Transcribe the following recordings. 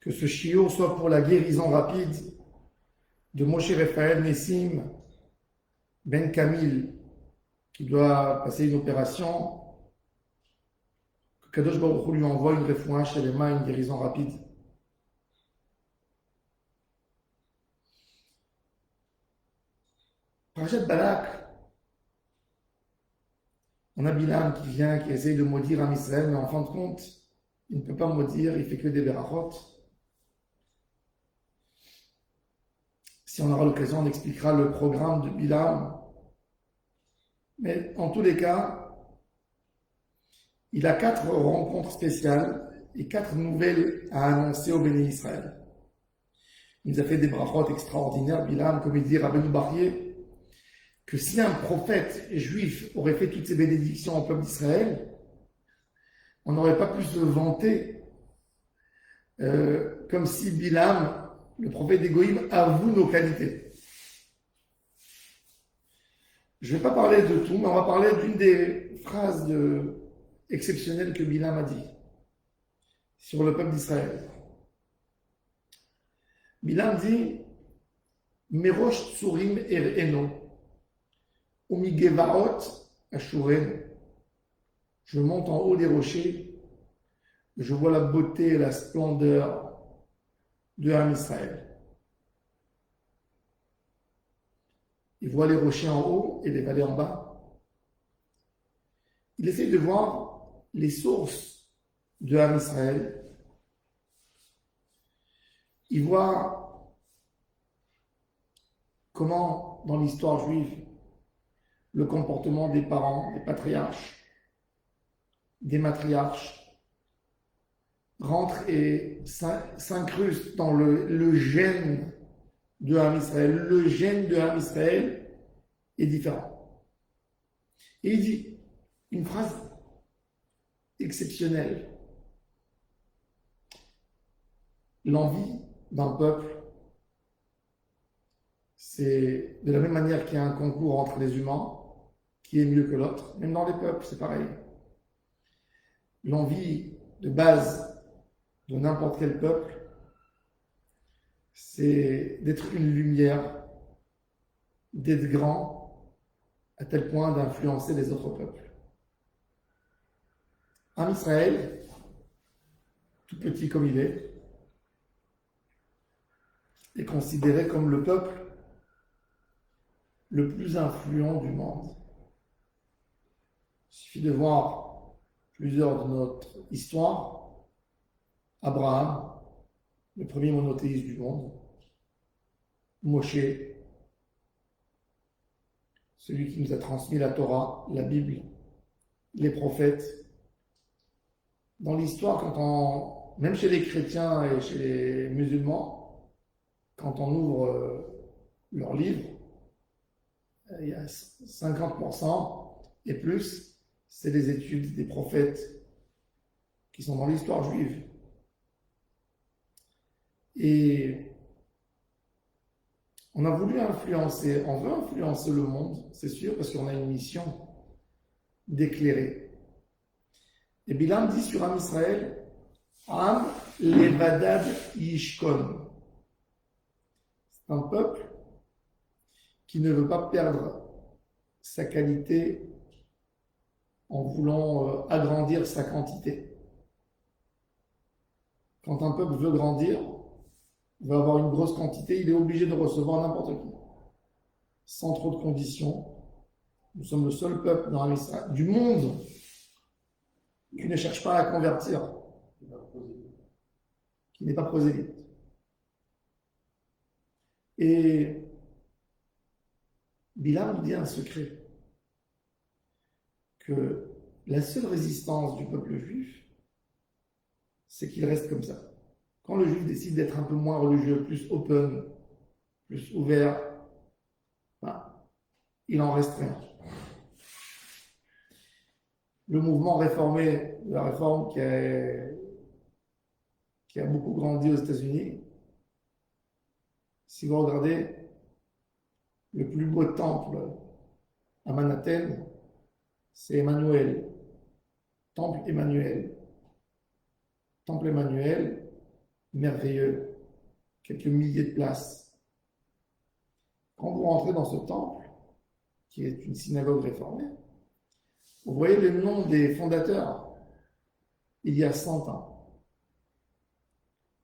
que ce shiur soit pour la guérison rapide de Moshe Raphaël Nessim Ben Kamil, qui doit passer une opération, que Kadosh Baruch Hu lui envoie une refoua chez les mains, une guérison rapide. Parashat Balak, on a Bilam qui vient, qui essaye de maudire Am Israël, mais en fin de compte, il ne peut pas maudire, il fait que des berachot. Si on aura l'occasion, on expliquera le programme de Bilam. Mais en tous les cas, il a 4 rencontres spéciales et 4 nouvelles à annoncer au béni Israël. Il nous a fait des brachot extraordinaires, Bilam, comme il dit Rabbeinu Barier, que si un prophète juif aurait fait toutes ces bénédictions au peuple d'Israël, on n'aurait pas pu se vanter comme si Bilam, le prophète des Goïm, avoue nos qualités. Je ne vais pas parler de tout, mais on va parler d'une des phrases exceptionnelles que Bilam a dit sur le peuple d'Israël. Bilam dit Merosh tsurim er'eno umigevaot ashurenu. Je monte en haut des rochers, je vois la beauté et la splendeur de Am Israël. Il voit les rochers en haut et les vallées en bas. Il essaie de voir les sources de Am Israël. Il voit comment, dans l'histoire juive, le comportement des parents, des patriarches, des matriarches, rentre et s'incruste dans le gène de Am Israël. Le gène de Am Israël est différent. Et il dit une phrase exceptionnelle. L'envie d'un peuple, c'est de la même manière qu'il y a un concours entre les humains, qui est mieux que l'autre, même dans les peuples, c'est pareil. L'envie de base de n'importe quel peuple, c'est d'être une lumière, d'être grand, à tel point d'influencer les autres peuples. Am Israël, tout petit comme il est considéré comme le peuple le plus influent du monde. Il suffit de voir plusieurs de notre histoire. Abraham, le premier monothéiste du monde. Moshe, celui qui nous a transmis la Torah, la Bible, les prophètes. Dans l'histoire, même chez les chrétiens et chez les musulmans, quand on ouvre leurs livres, il y a 50% et plus, c'est les études des prophètes qui sont dans l'histoire juive. Et on a voulu influencer, on veut influencer le monde, c'est sûr, parce qu'on a une mission d'éclairer. Et Bilam dit sur Am Israël, Am levadad yishkon. C'est un peuple qui ne veut pas perdre sa qualité en voulant agrandir sa quantité. Quand un peuple veut grandir, veut avoir une grosse quantité, il est obligé de recevoir n'importe qui, sans trop de conditions. Nous sommes le seul peuple dans l'Israël du monde qui ne cherche pas à convertir, qui n'est pas prosélyte. Et Bilam nous dit un secret, que la seule résistance du peuple juif, c'est qu'il reste comme ça. Quand le juif décide d'être un peu moins religieux, plus open, plus ouvert, il en reste rien. Le mouvement réformé, la réforme qui a beaucoup grandi aux États-Unis, si vous regardez le plus beau temple à Manhattan, c'est Emmanuel, Temple Emmanuel. Temple Emmanuel, merveilleux, quelques milliers de places. Quand vous rentrez dans ce temple, qui est une synagogue réformée, vous voyez le nom des fondateurs il y a 100 ans.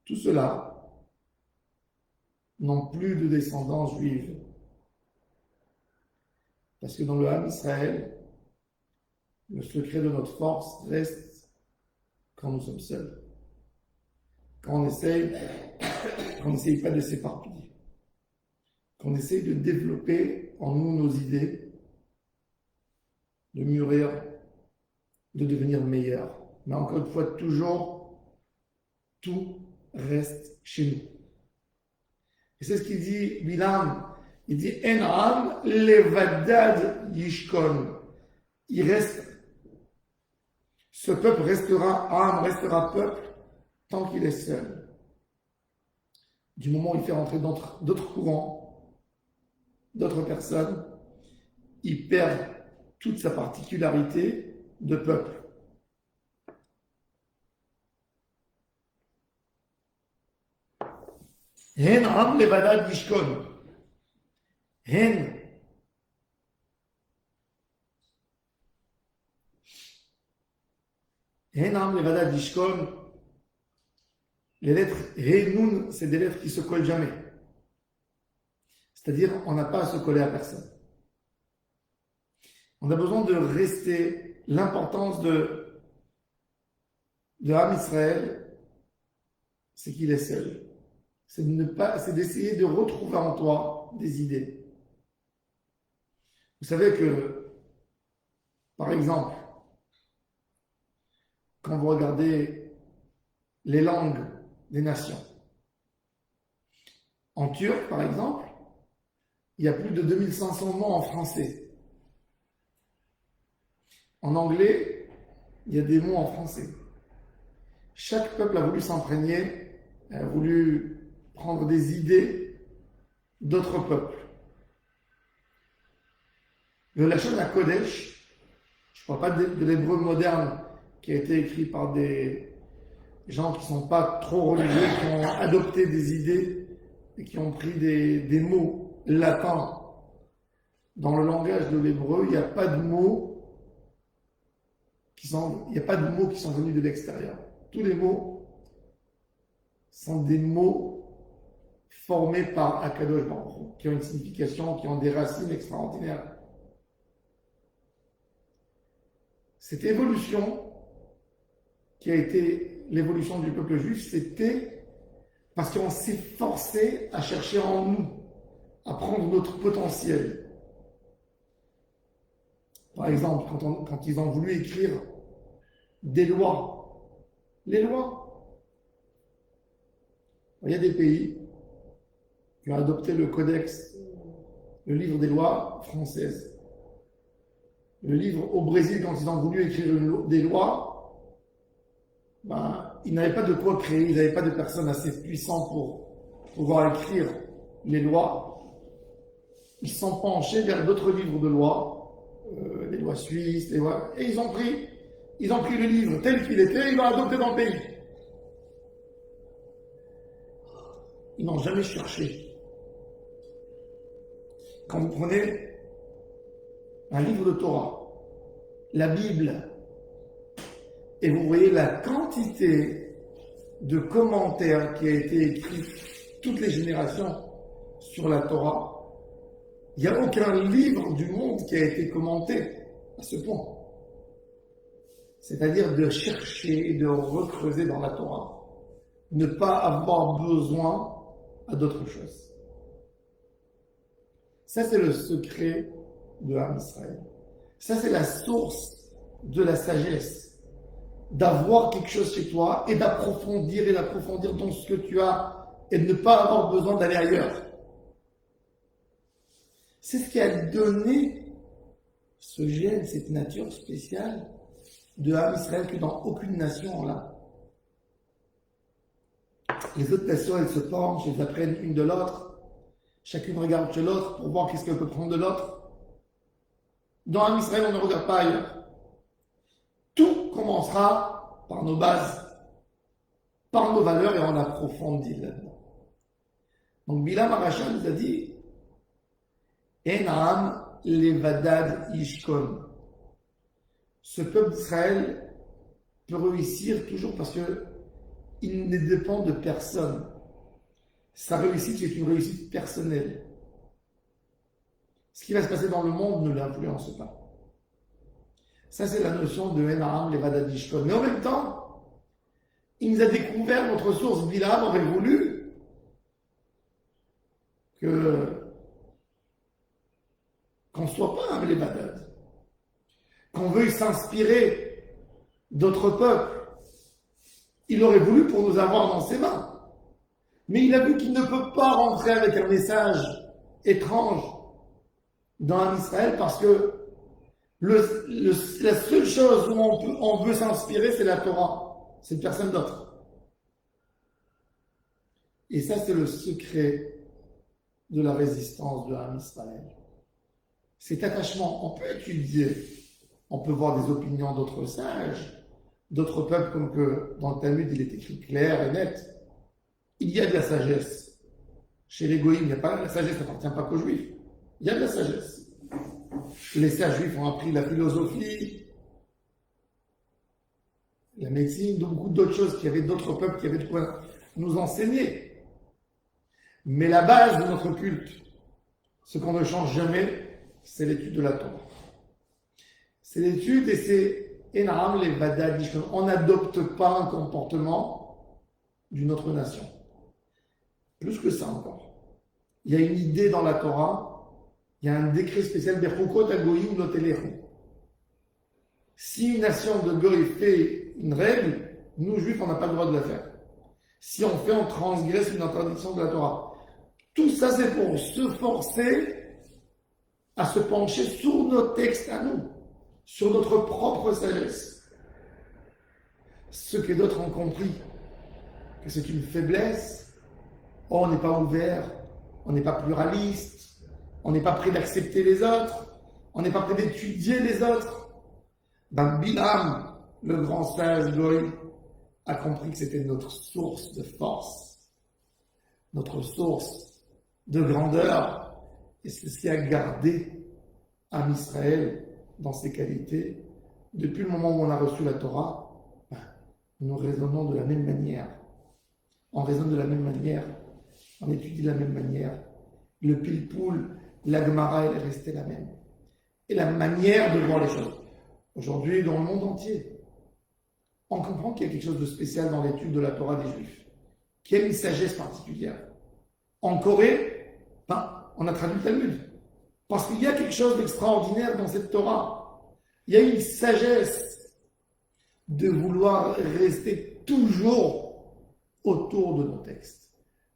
Tout cela n'ont plus de descendance juive. Parce que dans le Ham Israël, le secret de notre force reste quand nous sommes seuls. Quand on n'essaye pas de s'éparpiller. Quand on essaye de développer en nous nos idées, de mûrir, de devenir meilleur. Mais encore une fois, toujours, tout reste chez nous. Et c'est ce qu'il dit Bilam. Il dit En'am levadad yishkon. Il reste. Ce peuple restera âme, restera peuple tant qu'il est seul. Du moment où il fait rentrer d'autres courants, d'autres personnes, il perd toute sa particularité de peuple. Hen am levadad yishkon. Hen. Hen am levadad yishkon. Les lettres He Nun, c'est des lettres qui se collent jamais. C'est-à-dire, on n'a pas à se coller à personne. On a besoin de rester. L'importance de Ham Israël, c'est qu'il est seul. C'est d'essayer de retrouver en toi des idées. Vous savez que, par exemple, quand vous regardez les langues des nations, en turc, par exemple, il y a plus de 2500 mots en français. En anglais, il y a des mots en français. Chaque peuple a voulu s'imprégner, a voulu prendre des idées d'autres peuples. Le Lachon HaKodesh, je ne parle pas de l'hébreu moderne qui a été écrit par des gens qui ne sont pas trop religieux, qui ont adopté des idées et qui ont pris des mots latins. Dans le langage de l'hébreu, il n'y a pas de mots qui sont venus de l'extérieur. Tous les mots sont des mots formés par Akadosh Baruch Hu, qui ont une signification, qui ont des racines extraordinaires. Cette évolution, qui a été l'évolution du peuple juif, c'était parce qu'on s'est forcé à chercher en nous, à prendre notre potentiel. Par exemple, quand ils ont voulu écrire des lois, les lois, il y a des pays qui ont adopté le codex, le livre des lois françaises. Le livre au Brésil, quand ils ont voulu écrire des lois, ils n'avaient pas de quoi créer, ils n'avaient pas de personnes assez puissantes pour pouvoir écrire les lois. Ils se sont penchés vers d'autres livres de lois, les lois suisses, et ils ont pris le livre tel qu'il était et ils l'ont adopté dans le pays. Ils n'ont jamais cherché. Quand vous prenez un livre de Torah, la Bible, et vous voyez la quantité de commentaires qui a été écrit toutes les générations sur la Torah, il n'y a aucun livre du monde qui a été commenté à ce point. C'est-à-dire de chercher et de recreuser dans la Torah. Ne pas avoir besoin à d'autres choses. Ça, c'est le secret de Ham Israël. Ça, c'est la source de la sagesse. D'avoir quelque chose chez toi et d'approfondir dans ce que tu as et de ne pas avoir besoin d'aller ailleurs. C'est ce qui a donné ce gène, cette nature spéciale de Ham Israël que dans aucune nation on l'a. Les autres nations, elles se penchent, elles apprennent une de l'autre. Chacune regarde chez l'autre pour voir qu'est-ce qu'elle peut prendre de l'autre. Dans Ham Israël, on ne regarde pas ailleurs. Tout commencera par nos bases. par nos valeurs et on approfondit là-dedans. Donc Bilam Aracha nous a dit En'am levadad ishkon. Ce peuple d'Israël peut réussir toujours parce que il ne dépend de personne. Sa réussite est une réussite personnelle. Ce qui va se passer dans le monde ne l'influence pas. Ça, c'est la notion de En'am levadad ishkon. Mais en même temps, il nous a découvert notre source. Bilam aurait voulu qu'on ne soit pas un levadad, qu'on veuille s'inspirer d'autres peuples. Il aurait voulu pour nous avoir dans ses mains. Mais il a vu qu'il ne peut pas rentrer avec un message étrange dans un Israël parce que la seule chose où on veut s'inspirer, c'est la Torah. C'est personne d'autre. Et ça, c'est le secret de la résistance de l'âme Israël. Cet attachement, on peut étudier, on peut voir des opinions d'autres sages, d'autres peuples, comme que dans le Talmud, il est écrit clair et net. Il y a de la sagesse. Chez les goïms, la sagesse n'appartient pas qu'aux juifs. Il y a de la sagesse. Les sages juifs ont appris la philosophie, la médecine, beaucoup d'autres choses qu'il y avait d'autres peuples qui avaient de quoi nous enseigner. Mais la base de notre culte, ce qu'on ne change jamais, c'est l'étude de la Torah. C'est l'étude et c'est En'am levadad ishkon. On n'adopte pas un comportement d'une autre nation. Plus que ça encore. Il y a une idée dans la Torah, il y a un décret spécial Bechukot hagoyim lo telechu. Si une nation de Goy fait une règle, nous juifs, on n'a pas le droit de la faire. Si on fait, on transgresse une interdiction de la Torah. Tout ça, c'est pour se forcer à se pencher sur nos textes à nous, sur notre propre sagesse. Ceux que d'autres ont compris que c'est une faiblesse, on n'est pas ouvert, on n'est pas pluraliste, on n'est pas prêt d'accepter les autres, on n'est pas prêt d'étudier les autres. Ben Bilam, le grand sage Goy, a compris que c'était notre source de force, notre source de grandeur, et c'est ce qui a gardé Am Israël dans ses qualités. Depuis le moment où on a reçu la Torah, nous raisonnons de la même manière. On raisonne de la même manière, on étudie de la même manière. Le pilpoul, la Gemara, elle est restée la même. Et la manière de voir les choses. Aujourd'hui, dans le monde entier, on comprend qu'il y a quelque chose de spécial dans l'étude de la Torah des Juifs, qu'il y a une sagesse particulière. En Corée, on a traduit le Talmud. Parce qu'il y a quelque chose d'extraordinaire dans cette Torah. Il y a une sagesse de vouloir rester toujours autour de nos textes.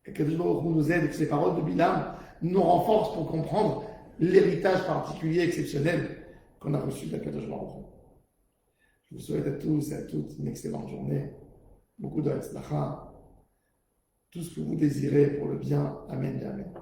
Et que Dieu nous aide, que ces paroles de Bilam nous renforcent pour comprendre l'héritage particulier, exceptionnel qu'on a reçu de la Kadosh Baruch Hu. Je vous souhaite à tous et à toutes une excellente journée. Beaucoup de Hatzlacha. Tout ce que vous désirez pour le bien. Amen et Amen.